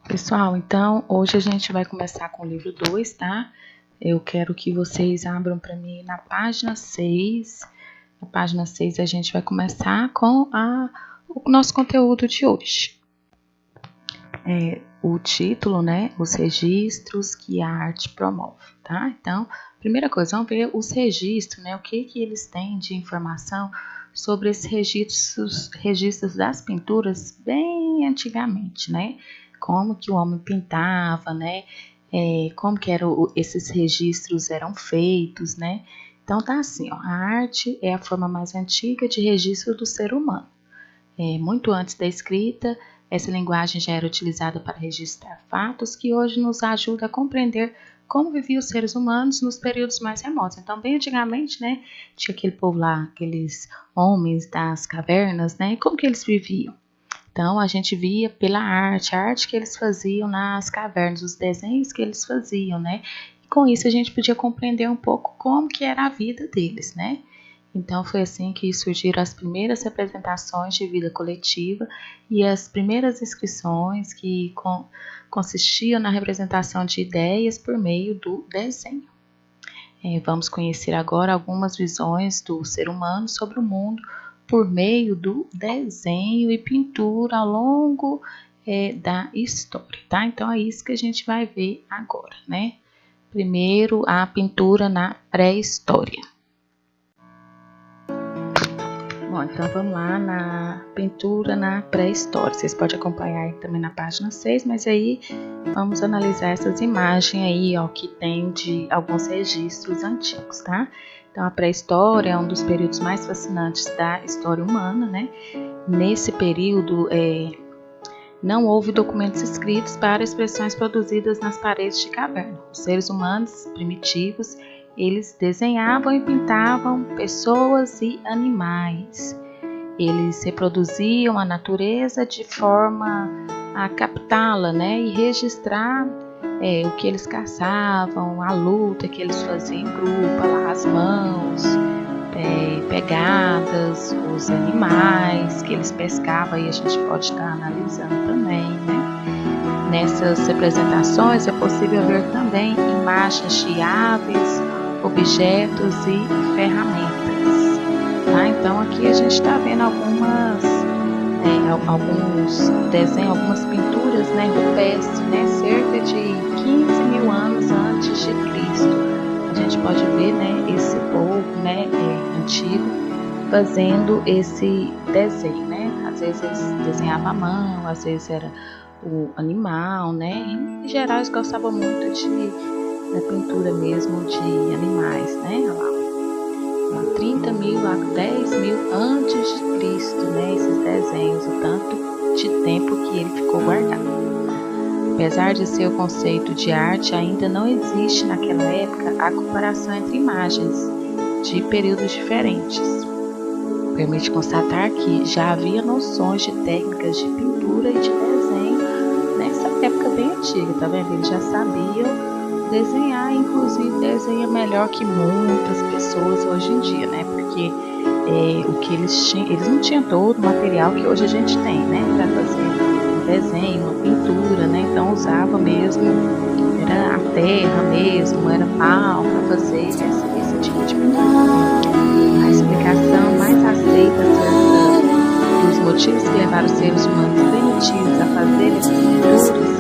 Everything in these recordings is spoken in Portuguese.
Pessoal, então hoje a gente vai começar com o livro 2, tá? Eu quero que vocês abram para mim na página 6. Na página 6 a gente vai começar com o nosso conteúdo de hoje. O título, né? Os registros que a arte promove, tá? Então, primeira coisa, vamos ver os registros, né? O que eles têm de informação sobre esses registros das pinturas bem antigamente, né? Como que o homem pintava, né? Como que esses registros eram feitos, né? Então tá assim, ó, a arte é a forma mais antiga de registro do ser humano. Muito antes da escrita, essa linguagem já era utilizada para registrar fatos que hoje nos ajuda a compreender como viviam os seres humanos nos períodos mais remotos. Então, bem antigamente, né, tinha aquele povo lá, aqueles homens das cavernas, né? Como que eles viviam? Então, a gente via pela arte, a arte que eles faziam nas cavernas, os desenhos que eles faziam, né? E com isso a gente podia compreender um pouco como que era a vida deles, né? Então, foi assim que surgiram as primeiras representações de vida coletiva e as primeiras inscrições que consistiam na representação de ideias por meio do desenho. Vamos conhecer agora algumas visões do ser humano sobre o mundo por meio do desenho e pintura ao longo da história, tá? Então, é isso que a gente vai ver agora, né? Primeiro, a pintura na pré-história. Bom, então vamos lá na pintura na pré-história. Vocês podem acompanhar aí também na página 6, mas aí vamos analisar essas imagens aí, ó, que tem de alguns registros antigos, tá? Então, a pré-história é um dos períodos mais fascinantes da história humana, né? Nesse período, não houve documentos escritos para expressões produzidas nas paredes de caverna. Os seres humanos primitivos, eles desenhavam e pintavam pessoas e animais. Eles reproduziam a natureza de forma a captá-la, né? E registrar o que eles caçavam, a luta que eles faziam em grupo, lá as mãos, pegadas, os animais que eles pescavam, e a gente pode estar analisando também, né? Nessas representações é possível ver também imagens de aves, objetos e ferramentas, tá? Então aqui a gente está vendo alguns desenhos, algumas pinturas, né, rupestres, né, cerca de 15 mil anos antes de Cristo. A gente pode ver, né, esse povo, né, antigo fazendo esse desenho, né? Às vezes eles desenhavam à mão, às vezes era o animal, né? Em geral eles gostavam muito da pintura mesmo de animais, né? Olha lá, 30 mil a 10 mil antes de Cristo, né? Esses desenhos, o tanto de tempo que ele ficou guardado. Apesar de ser o conceito de arte, ainda não existe naquela época a comparação entre imagens de períodos diferentes. Permite constatar que já havia noções de técnicas de pintura e de desenho nessa época bem antiga, tá vendo? Eles já sabiam desenhar, inclusive desenha melhor que muitas pessoas hoje em dia, né? Porque o que eles tinham, eles não tinham todo o material que hoje a gente tem, né? Para fazer um desenho, uma pintura, né? Então usava mesmo, era a terra mesmo, era pau para fazer esse tipo de pintura. A explicação mais aceita dos motivos que levaram os seres humanos primitivos a fazer esses pinturas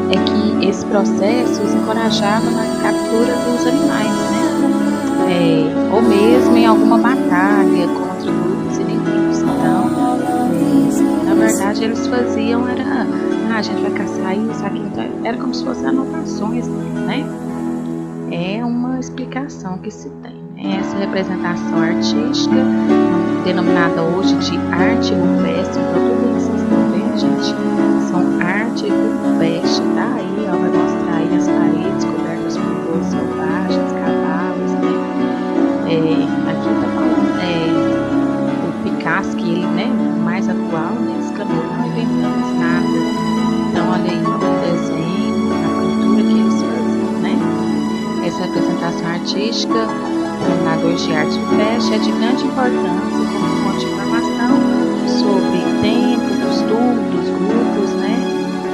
é que esse processo os encorajava na captura dos animais, né? Ou mesmo em alguma batalha contra grupos inimigos. Então, na verdade, eles faziam, a gente vai caçar isso, aquilo, então, era como se fossem anotações, né? É uma explicação que se tem, né? Essa representação artística, denominada hoje de arte rupestre, então tudo isso que vocês estão vendo, gente, são arte rupestre, tá? Aí, ó, vai mostrar aí as paredes cobertas por flores selvagens, cavalos, né? Aqui tá falando, o Picasso, que ele, né, mais atual, né, exclamou, não inventamos nada. Então, olha aí, ó, o desenho, a pintura que eles faziam, né? representação artística, examinadores de arte do FEST, é de grande importância como fonte de informação sobre tempo, costume dos grupos, né,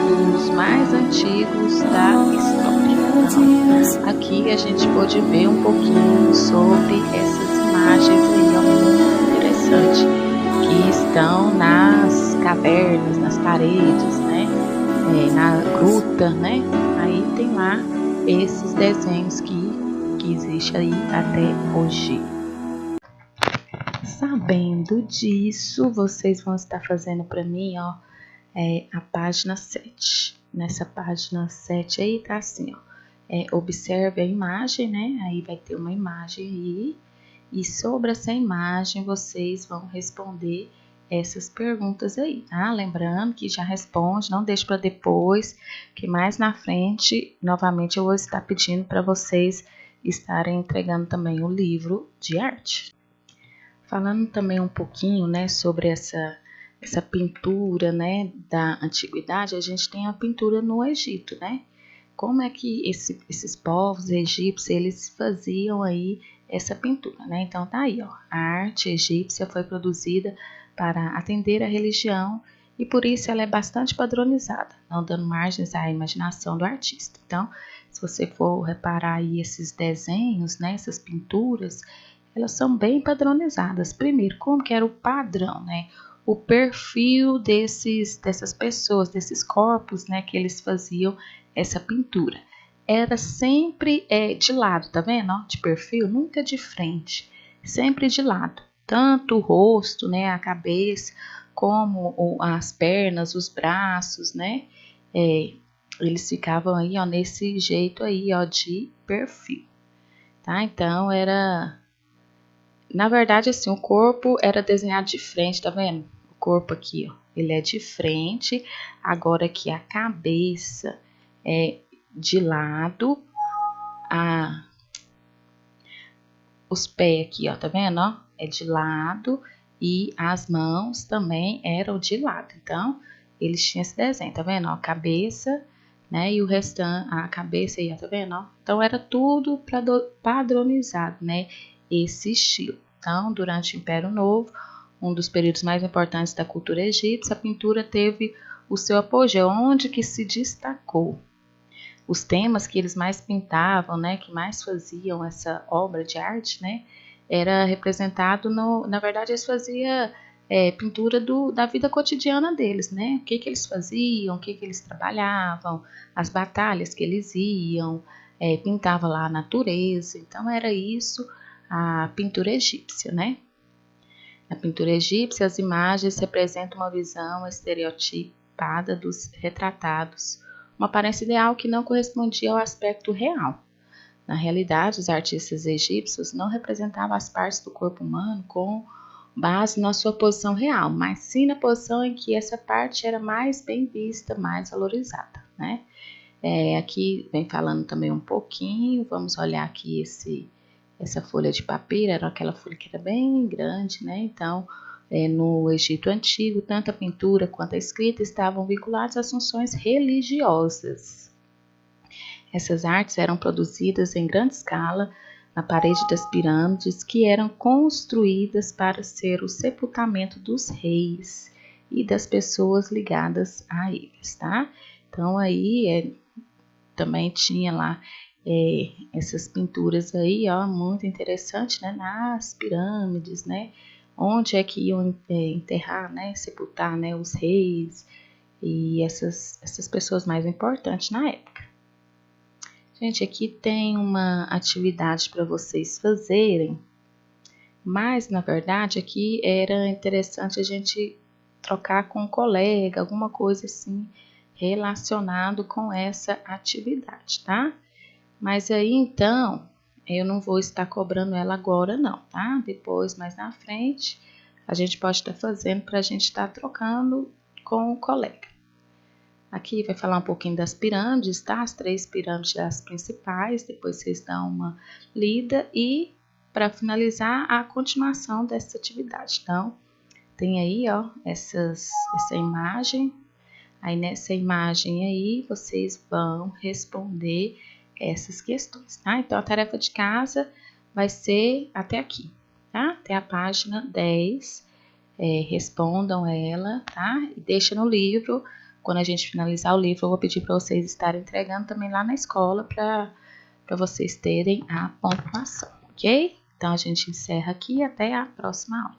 dos mais antigos da história. Então, aqui a gente pode ver um pouquinho sobre essas imagens aí, ó, muito interessante, que estão nas cavernas, nas paredes, né, na gruta, né, aí tem lá esses desenhos que existe aí até hoje. Sabendo disso, vocês vão estar fazendo para mim, ó, a página 7. Nessa página 7 aí tá assim, ó, observe a imagem, né, aí vai ter uma imagem aí, e sobre essa imagem vocês vão responder essas perguntas aí, tá? Lembrando que já responde, não deixe para depois, que mais na frente, novamente, eu vou estar pedindo para vocês estarem entregando também o livro de arte. Falando também um pouquinho, né, sobre essa pintura, né, da antiguidade, a gente tem a pintura no Egito, né? Como é que esses povos egípcios, eles faziam aí essa pintura, né? Então tá aí, ó, a arte egípcia foi produzida para atender a religião e por isso ela é bastante padronizada, não dando margens à imaginação do artista. Então, se você for reparar aí esses desenhos, né, essas pinturas, elas são bem padronizadas. Primeiro, como que era o padrão, né? O perfil dessas pessoas, desses corpos, né, que eles faziam essa pintura. Era sempre de lado, tá vendo? Ó, de perfil, nunca de frente, sempre de lado. Tanto o rosto, né, a cabeça, como as pernas, os braços, né? Eles ficavam aí, ó, nesse jeito aí, ó, de perfil, tá? Então, na verdade, assim, o corpo era desenhado de frente, tá vendo? O corpo aqui, ó, ele é de frente, agora aqui a cabeça é de lado, os pés aqui, ó, tá vendo, ó? É de lado e as mãos também eram de lado. Então, eles tinham esse desenho, tá vendo, ó? Cabeça, né? E o restante, a cabeça aí, ó, tá vendo, ó? Então, era tudo padronizado, né? Esse estilo. Então, durante o Império Novo, um dos períodos mais importantes da cultura egípcia, a pintura teve o seu apogeu, onde que se destacou. Os temas que eles mais pintavam, né, que mais faziam essa obra de arte, né, era representado na verdade eles faziam pintura da vida cotidiana deles, né, o que eles faziam, o que eles trabalhavam, as batalhas que eles iam, pintava lá a natureza, então era isso a pintura egípcia, né. Na pintura egípcia, as imagens representam uma visão estereotipada dos retratados, uma aparência ideal que não correspondia ao aspecto real. Na realidade, os artistas egípcios não representavam as partes do corpo humano com base na sua posição real, mas sim na posição em que essa parte era mais bem vista, mais valorizada, né? Aqui vem falando também um pouquinho, vamos olhar aqui essa folha de papiro, era aquela folha que era bem grande, né? Então, no Egito Antigo, tanto a pintura quanto a escrita estavam vinculados às funções religiosas. Essas artes eram produzidas em grande escala na parede das pirâmides, que eram construídas para ser o sepultamento dos reis e das pessoas ligadas a eles, tá? Então, aí também tinha lá essas pinturas aí, ó, muito interessante, né, nas pirâmides, né, onde é que iam enterrar, né, sepultar, né, os reis e essas pessoas mais importantes na época. Gente, aqui tem uma atividade para vocês fazerem, mas na verdade aqui era interessante a gente trocar com um colega, alguma coisa assim relacionado com essa atividade, tá? Mas aí então, eu não vou estar cobrando ela agora não, tá? Depois, mais na frente, a gente pode estar fazendo para a gente estar trocando com o colega. Aqui vai falar um pouquinho das pirâmides, tá? As 3 pirâmides das principais, depois vocês dão uma lida e para finalizar a continuação dessa atividade. Então, tem aí, ó, essa imagem. Aí nessa imagem aí, vocês vão responder essas questões, tá? Então, a tarefa de casa vai ser até aqui, tá? Até a página 10, respondam ela, tá? E deixa no livro, quando a gente finalizar o livro, eu vou pedir para vocês estarem entregando também lá na escola para vocês terem a pontuação, ok? Então, a gente encerra aqui e até a próxima aula.